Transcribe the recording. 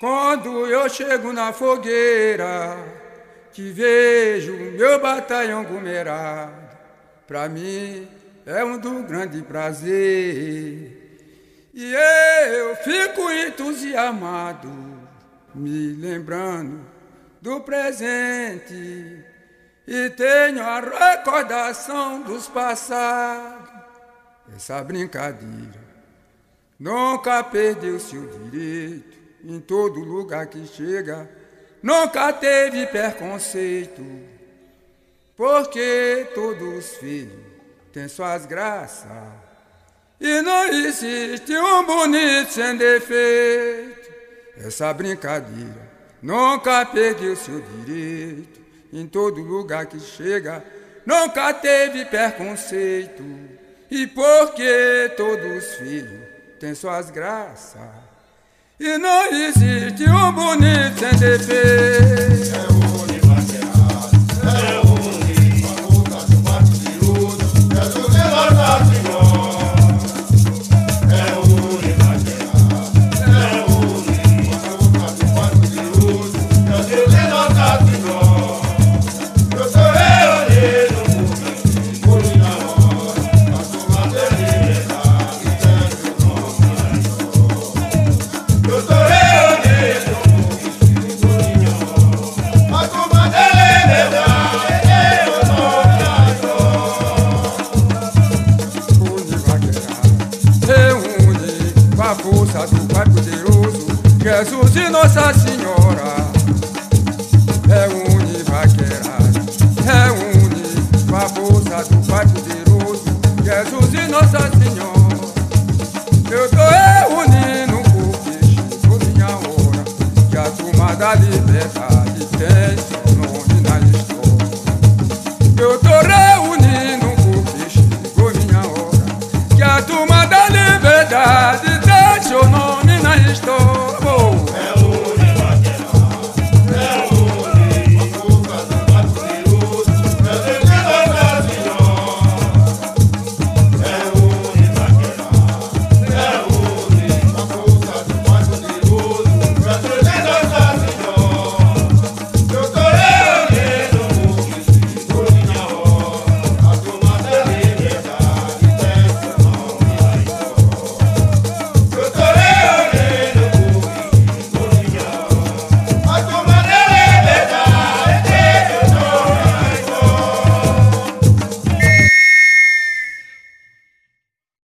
Quando eu chego na fogueira, que vejo meu batalhão gumerado, pra mim é do grande prazer. E eu fico entusiasmado, me lembrando do presente, e tenho a recordação dos passados. Essa brincadeira nunca perdeu seu direito, em todo lugar que chega nunca teve preconceito, porque todos os filhos têm suas graças, e não existe um bonito sem defeito. Essa brincadeira nunca perdeu seu direito, em todo lugar que chega nunca teve preconceito, e porque todos os filhos têm suas graças, e não existe um bonito sem defeito. É o univaqueado, é o uni, a boca do mato de uso, é do Senhor Senhor. É o univaqueado, é o uni, a boca do mato de uso, é do Senhor Senhor. Eu sou reunido por mim na hora, a sua liberdade, e o nome é eu sou reunido por mim, a turma da liberdade, eu sou Univaqueado reúne com a força do Pai poderoso, Jesus e Nossa Senhora.